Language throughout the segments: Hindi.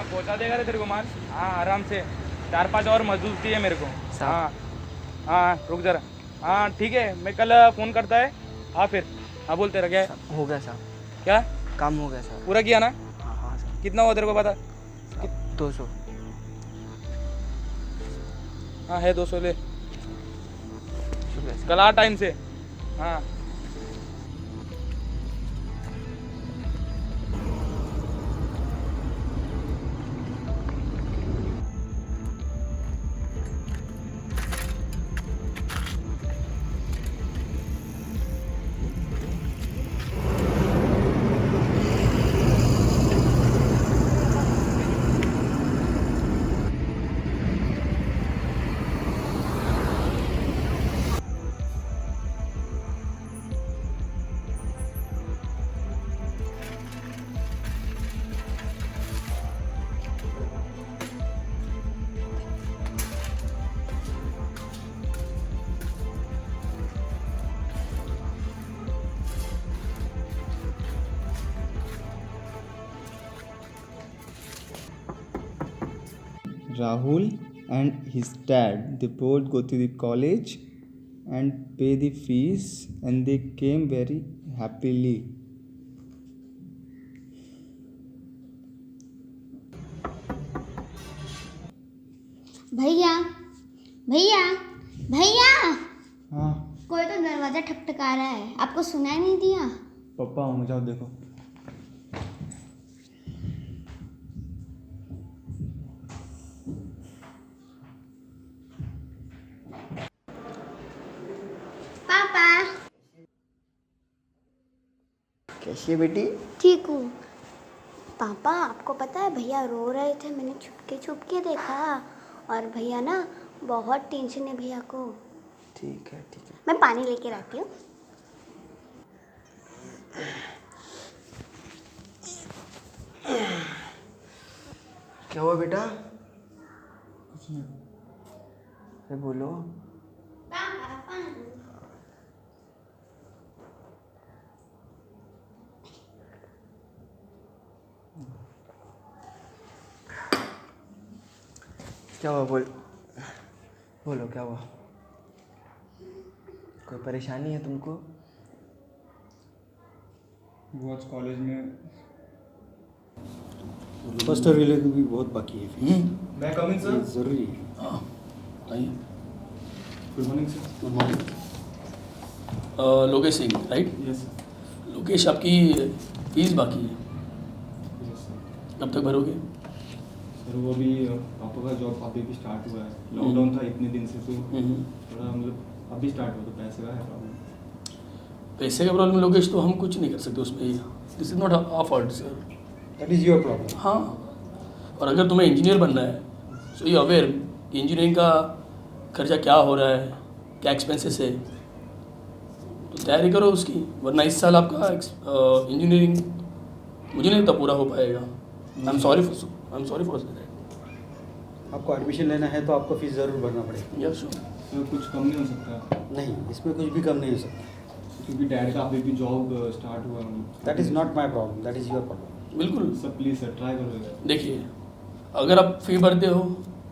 हाँ पहुँचा देगा रे तेरे को माल। हाँ आराम से 4-5 और मजदूर चाहिए मेरे को। हाँ हाँ रुक जरा। हाँ ठीक है, मैं कल फ़ोन करता है। हाँ फिर हाँ बोल तेरा क्या है? हो गया साहब, क्या काम हो गया साहब। पूरा किया ना? हाँ हाँ साहब, कितना हुआ तेरे को पता? 200। हाँ है 200 ले। शुक्रिया साहब। कल आ टाइम से। हाँ Rahul and his dad, they both go to the college and pay the fees, and they came very happily. भैया भैया भैया, हाँ कोई तो दरवाजा ठकठका रहा है, आपको सुनाई नहीं दिया? पापा हूँ, जाओ देखो। पापा। कैसी है बेटी? ठीक हूँ। पापा आपको पता है भैया रो रहे थे, मैंने छुप के देखा, और भैया ना बहुत टेंशन है भैया को। ठीक है ठीक है। मैं पानी लेके आती हूँ। क्या हुआ बेटा? अरे बोलो। क्या हुआ बोलो क्या हुआ? कोई परेशानी है तुमको? वो आज कॉलेज में फर्स्ट ईयर रिले भी बहुत बाकी है फीस। मैं कमिंग ये ज़रूरी है। आइए। Good morning sir. Good morning. Lokesh Singh right? Yes Lokesh, आपकी फीस बाकी है, सर। कब तक भरोगे? सर वो भी पापा का जॉब अभी भी स्टार्ट हुआ है, लॉकडाउन था इतने दिन से, तो थोड़ा मतलब अभी स्टार्ट हुआ, तो पैसे का है प्रॉब्लम। पैसे का प्रॉब्लम लोकेश, तो हम कुछ नहीं कर सकते उसमें। This is not our fault sir. That is your problem. हाँ, और अगर तुम्हें इंजीनियर बनना है सो यू अवेयर कि इंजीनियरिंग का खर्चा क्या हो रहा है, क्या एक्सपेंसेस है, तो तैयारी करो उसकी, वरना इस साल आपका इंजीनियरिंग मुझे नहीं लगता पूरा हो पाएगा। आई एम सॉरी फॉर दैट। आपको एडमिशन लेना है तो आपको फीस ज़रूर भरना पड़ेगा। Yes sure. सर कुछ कम नहीं हो सकता? नहीं, इसमें कुछ भी कम नहीं हो सकता। क्योंकि डैड का अभी भी जॉब स्टार्ट हुआ है। That is not my problem, that is your problem. बिल्कुल। सर प्लीज़ सर ट्राई करो यार। देखिए, अगर आप फी भरते हो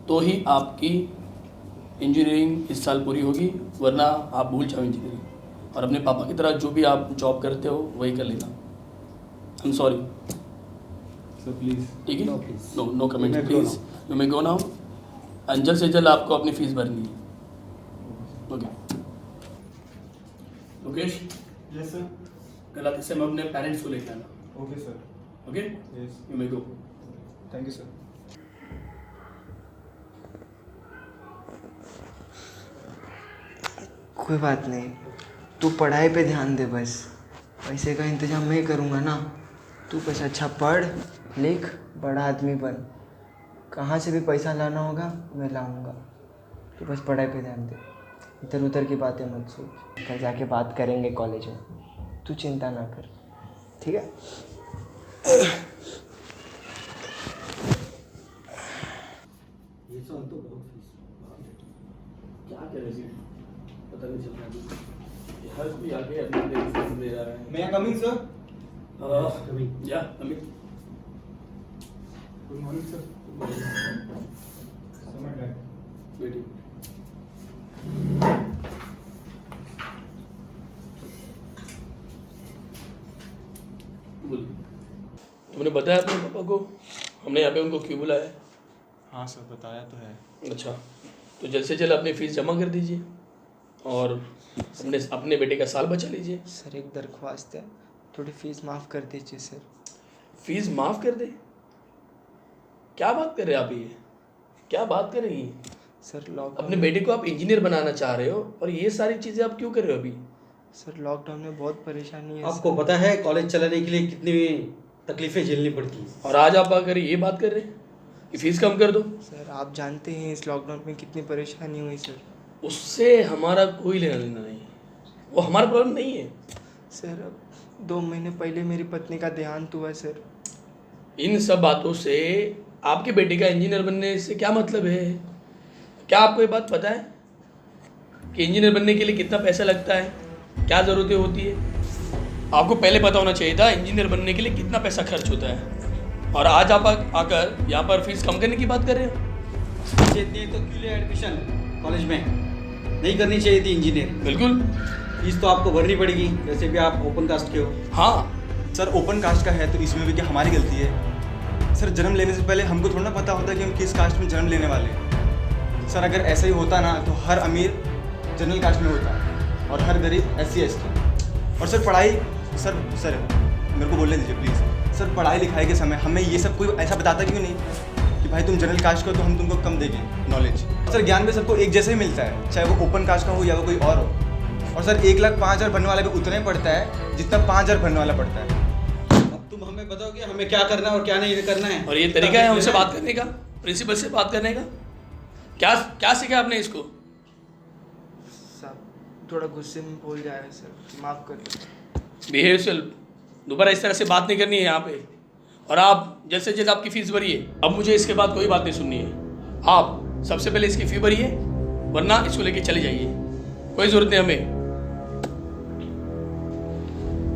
तो ही आपकी इंजीनियरिंग इस साल पूरी होगी, वरना आप भूल जाओ इंजीनियरिंग, और अपने पापा की तरह जो भी आप जॉब करते हो वही कर लेना। I am sorry sir please. ठीक है? No, please. No comment You may go please. You may go now. जल्द से जल्द आपको अपनी फीस भरनी है। Okay Lokesh, yes sir. कल आप इससे मैं अपने पेरेंट्स को लेकर आना। Okay sir. Okay, yes you may go. Thank you sir. कोई बात नहीं, तू पढ़ाई पे ध्यान दे बस, पैसे का इंतजाम मैं ही करूँगा ना। तू बस अच्छा पढ़ लिख, बड़ा आदमी बन, कहाँ से भी पैसा लाना होगा मैं लाऊंगा। तू बस पढ़ाई पे ध्यान दे, इधर उधर की बातें मत सोच। कल जाके बात करेंगे कॉलेज में, तू चिंता ना कर, ठीक है? ये साल तो बहुत फीस। क्या करें जी, पता नहीं चल रहा है। हर कोई आगे अपने फीस दे रहा है। मैं कमिंग सर। या अमित, गुड मॉर्निंग सर। बैठिए। बोलिए। तुमने बताया अपने पापा को हमने यहाँ पे उनको क्यों बुलाया है? हाँ सर, बताया तो है। अच्छा, तो जल्द से जल्द अपनी फ़ीस जमा कर दीजिए और अपने बेटे का साल बचा लीजिए। सर एक दरख्वास्त है, थोड़ी फीस माफ़ कर दीजिए सर। फीस माफ़ कर दे? क्या बात कर रहे हैं आप? ये क्या बात कर रही हैं? सर अपने लॉकडाउन बेटे को आप इंजीनियर बनाना चाह रहे हो और ये सारी चीज़ें आप क्यों कर रहे हो अभी? सर लॉकडाउन में बहुत परेशानी है आपको पता है कॉलेज चलाने के लिए कितनी तकलीफें झेलनी पड़ती हैं। और आज आप आकर ये बात कर रहे हैं कि फ़ीस कम कर दो? सर आप जानते हैं इस लॉकडाउन में कितनी परेशानी हुई सर। उससे हमारा कोई लेना देना नहीं है, वो हमारा प्रॉब्लम नहीं है। सर अब 2 महीने पहले मेरी पत्नी का देहांत हुआ सर। इन सब बातों से आपके बेटे का इंजीनियर बनने से क्या मतलब है? क्या आपको ये बात पता है कि इंजीनियर बनने के लिए कितना पैसा लगता है, क्या ज़रूरतें होती है? आपको पहले पता होना चाहिए था इंजीनियर बनने के लिए कितना पैसा खर्च होता है। और आज आप आकर यहाँ पर फीस कम करने की बात कर रहे हो? चाहिए तो क्यों ले एडमिशन कॉलेज में? नहीं करनी चाहिए थी इंजीनियरिंग। बिल्कुल। फीस तो आपको भरनी पड़ेगी, वैसे भी आप ओपन कास्ट के हो। हाँ सर ओपन कास्ट का है तो इसमें भी क्या हमारी गलती है? सर जन्म लेने से पहले हमको थोड़ा ना पता होता कि हम किस कास्ट में जन्म लेने वाले हैं। सर अगर ऐसा ही होता ना तो हर अमीर जनरल कास्ट में होता और हर गरीब SC ST। और सर पढ़ाई सर मेरे को बोलने दीजिए प्लीज़। सर पढ़ाई लिखाई के समय हमें ये सब कोई ऐसा बताता क्यों नहीं कि भाई तुम जनरल कास्ट का हो तो हम तुमको कम देंगे नॉलेज। सर ज्ञान भी सबको एक जैसे ही मिलता है, चाहे वो ओपन कास्ट का हो या वो कोई और हो। और सर 1,05,000 भरने वाले को उतना ही पड़ता है जितना 5,000 भरने वाला पड़ता है। अब तुम हमें बताओ कि हमें क्या करना है और क्या नहीं करना है। और ये तरीका है हमसे बात करने का, प्रिंसिपल से बात करने का? क्या क्या सीखा आपने इसको? साहब थोड़ा गुस्से में बोल जाए सर, माफ़ कर दो। बिहेव सेल्फ, दोबारा इस तरह से बात नहीं करनी है यहाँ पे। और आप जल्द से जल्द आपकी फ़ीस भरिए। अब मुझे इसके बाद कोई बात नहीं सुननी है। आप सबसे पहले इसकी फ़ी भरिए, वरना इसको लेके चले जाइए। कोई ज़रूरत नहीं हमें।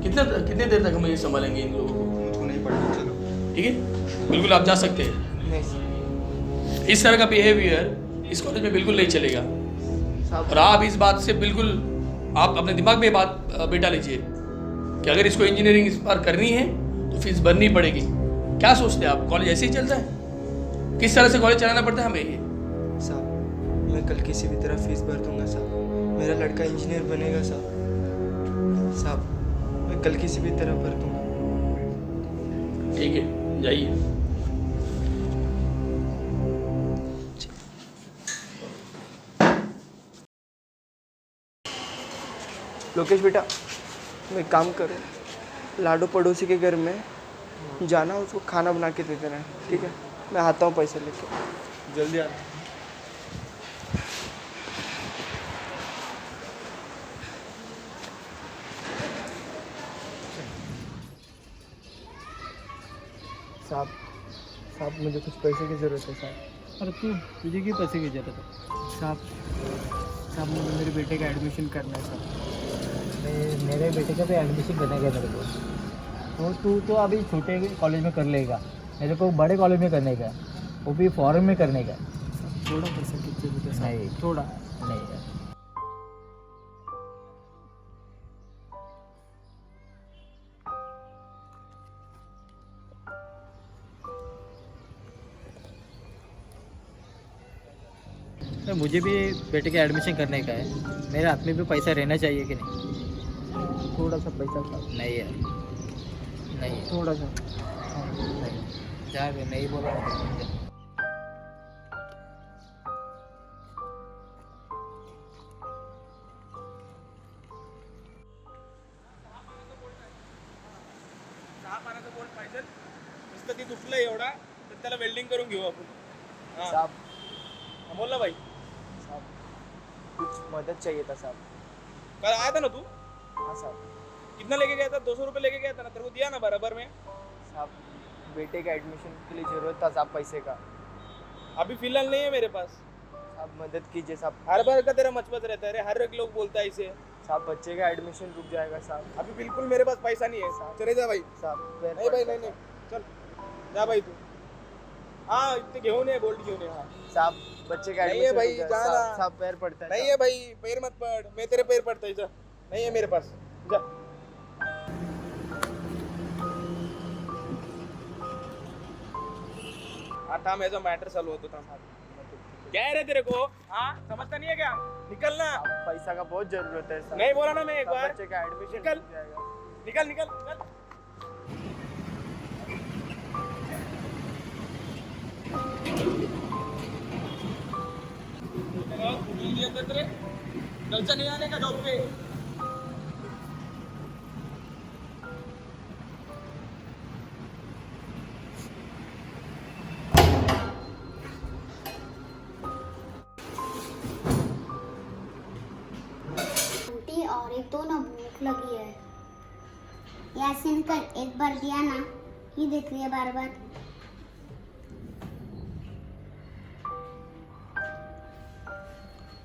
कितने देर तक हम ये संभालेंगे इन लोगों को? मुझको नहीं पढ़ना, चलो ठीक है, बिल्कुल आप जा सकते हैं। नहीं सर। इस तरह का बिहेवियर इस कॉलेज में बिल्कुल नहीं चलेगा। साहब और आप इस बात से बिल्कुल आप अपने दिमाग में ये बात बैठा लीजिए कि अगर इसको इंजीनियरिंग इस बार करनी है तो फीस भरनी पड़ेगी। क्या सोचते हैं आप? कॉलेज ऐसे ही चलता है? किस तरह से कॉलेज चलाना पड़ता है हमें ये? साहब मैं कल किसी भी तरह फीस भर दूंगा साहब। मेरा लड़का इंजीनियर बनेगा साहब। साहब मैं कल किसी भी तरह भर दूंगा। ठीक है, जाइए। लोकेश बेटा तुम एक काम करो, लाडो पड़ोसी के घर में जाना, उसको खाना बना के दे देना, ठीक है? मैं आता हूँ पैसे लेके। जल्दी आ। साहब मुझे कुछ पैसे की ज़रूरत है साहब। अरे तुझे क्यों पैसे की जरूरत है? साहब मुझे मेरे बेटे का एडमिशन करना है साहब। मेरे बेटे का भी एडमिशन करने का मेरे को, तो तू तो अभी छोटे कॉलेज में कर लेगा, मेरे को बड़े कॉलेज में करने का, वो भी फॉरेन में करने का। थोड़ा पैसा कीजिए बेटा साहब, नहीं थोड़ा। नहीं यार। तो मुझे भी बेटे का एडमिशन करने का है, मेरे हाथ में भी पैसा रहना चाहिए कि नहीं? थोड़ा सा पैसा साहब, नहीं यार, नहीं थोड़ा सा। नहीं जा रहे, नहीं बोला ना। नुसतं ती तुटलं एवढा तर त्याला वेल्डिंग करून घेऊ आपण. हा. साहब हा, बोल ना भाई. साहब कुछ मदद चाहिए था साहब। कल आया था ना तू? हाँ साहब। कितना लेके गया था? 200 रुपये लेके गया था ना, तेरे को दिया ना बराबर में. साहब बेटे का एडमिशन के लिए ज़रूरत था साहब पैसे का। अभी फिलहाल नहीं है मेरे पास. साहब मदद कीजिए साहब। हर बार का तेरा मचमच रहता है रे, हर एक लोग बोलता है इसे. साहब बच्चे का एडमिशन रुक जाएगा साहब। अभी बिल्कुल मेरे पास पैसा नहीं है. चले जा भाई. साहब नहीं भाई, नहीं नहीं, चल जा भाई तू. हाँ इतने घेऊन ये गोल्ड घेऊन ये हाँ साहब बच्चे का नहीं है admission भाई, हो गया। जा साहब ना। साहब पैर पड़ता है नहीं है भाई पैर मत पड़ मैं तेरे पैर पड़ता है जा नहीं है मेरे पास जा थांब याचा मॅटर चालू होतो थांब क्या है रे तेरे को हाँ समझता नहीं है क्या निकल ना साहब, पैसा का बहुत जरूरत है साहब। नहीं बोला ना मैं एक साहब, बार बच्चे का एडमिशन निकल। हो जाएगा। निकल निकल निकल कल से नहीं आने का जॉब पे आंटी और एक तो ना भूख लगी है। यासीन कल एक बार दिया ना ये देख रही है बार बार।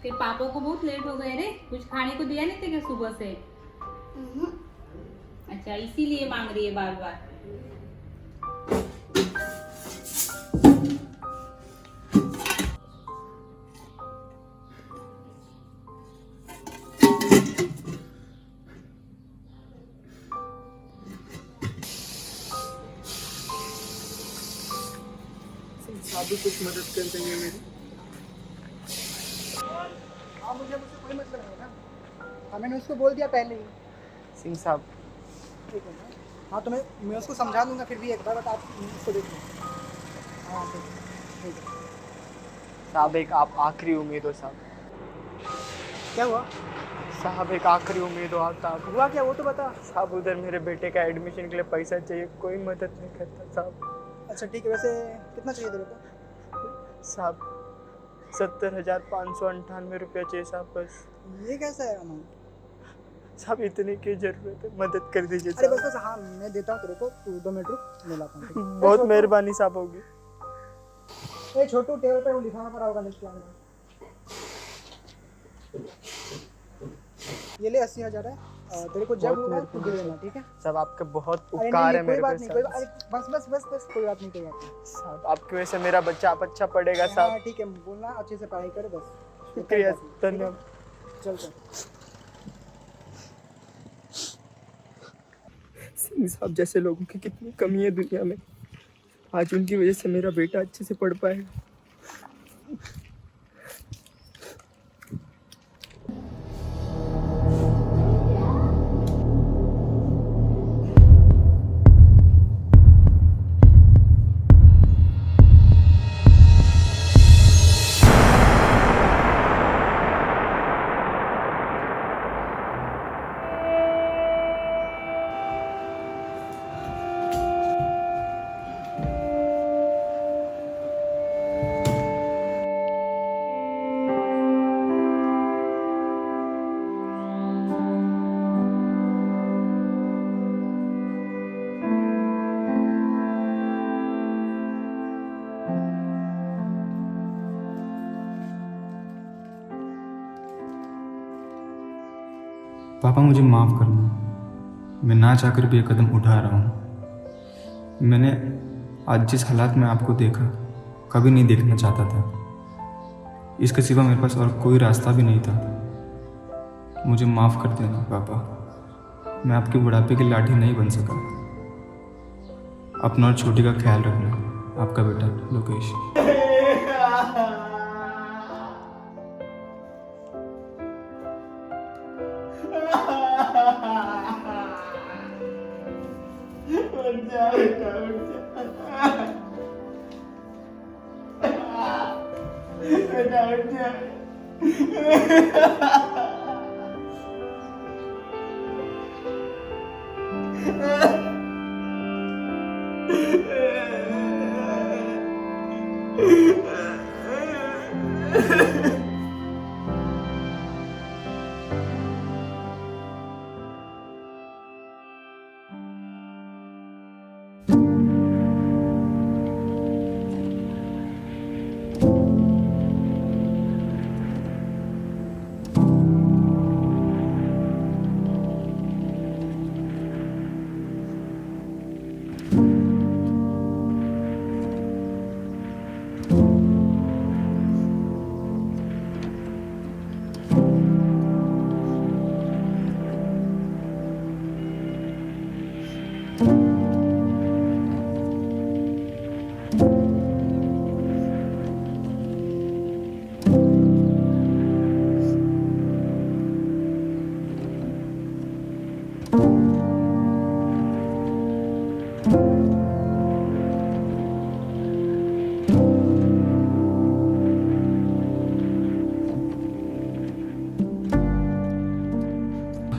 फिर पापा को बहुत लेट हो गए रे, कुछ खाने को दिया नहीं थे क्या सुबह से? अच्छा इसीलिए मांग रही है बार बार। साहब भी कुछ मदद कर देंगे मेरी। हाँ मुझे मुझसे कोई मतलब नहीं है ना। हाँ मैंने उसको बोल दिया पहले ही। सिंह साहब ठीक है ना। हाँ तो मैं उसको समझा दूंगा फिर भी एक बार, बट आप उसको देख लो। हाँ ठीक है। साहब एक आप आखिरी उम्मीद हो साहब। क्या हुआ? साहब एक आखिरी उम्मीद हो आप साहब। हुआ क्या वो तो बता। साहब उधर मेरे बेटे का एडमिशन के लिए पैसा चाहिए, कोई मदद नहीं करता साहब। अच्छा ठीक है, वैसे कितना चाहिए तेरे को? साहब 70,598 रुपया चाहिए साहब बस। ये कैसा है अमाउंट? साहब इतने की जरूरत है, मदद कर दीजिए अरे बस साहब। बस हाँ मैं देता हूँ तेरे को, तू 2 मिनट रुक, मैं लाता हूँ ठीक है? बहुत मेहरबानी साहब होगी। ए छोटू टेबल पे वो लिखाना पड़ा होगा लिस्ट में। ये ले 80,000 है। तेरे को जब बहुत होगा तू दे मेहरबानी देना ठीक है? साहब आपके बहुत अरे उपकार है कोई मेरे बात पे नहीं, कोई साहब। अरे बस बस बस बस कोई बात नहीं, कोई बात नहीं। साहब आपकी वजह से मेरा बच्चा अब अच्छा पढ़ेगा साहब। हाँ ठीक है, बोलना अच्छे से पढ़ाई करे बस। शुक्रिया धन्यवाद। चल चल। सिंह साहब जैसे लोगों की कितनी कमी है दुनिया में, आज उनकी वजह से मेरा बेटा अच्छे से पढ़ पाएगा। पापा मुझे माफ़ करना, मैं ना चाहकर भी ये कदम उठा रहा हूँ। मैंने आज जिस हालात में आपको देखा कभी नहीं देखना चाहता था। इसके सिवा मेरे पास और कोई रास्ता भी नहीं था। मुझे माफ़ कर देना पापा, मैं आपके बुढ़ापे की लाठी नहीं बन सका। अपना और छोटी का ख्याल रखना। आपका बेटा लोकेश।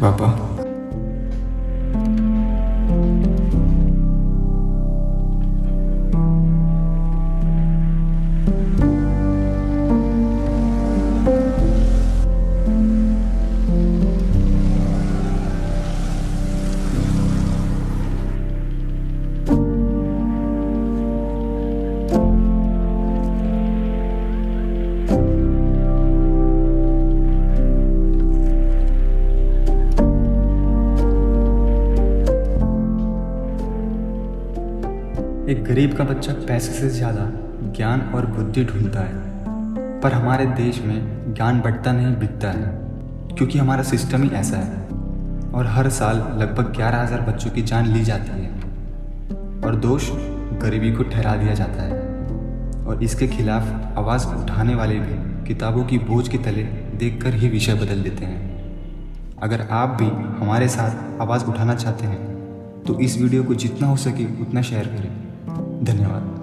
पापा। एक गरीब का बच्चा पैसे से ज़्यादा ज्ञान और बुद्धि ढूंढता है, पर हमारे देश में ज्ञान बढ़ता नहीं बिकता है, क्योंकि हमारा सिस्टम ही ऐसा है। और हर साल लगभग 11,000 बच्चों की जान ली जाती है और दोष गरीबी को ठहरा दिया जाता है। और इसके खिलाफ आवाज़ उठाने वाले भी किताबों की बोझ के तले देखकर ही विषय बदल देते हैं। अगर आप भी हमारे साथ आवाज़ उठाना चाहते हैं तो इस वीडियो को जितना हो सके उतना शेयर करें। धन्यवाद।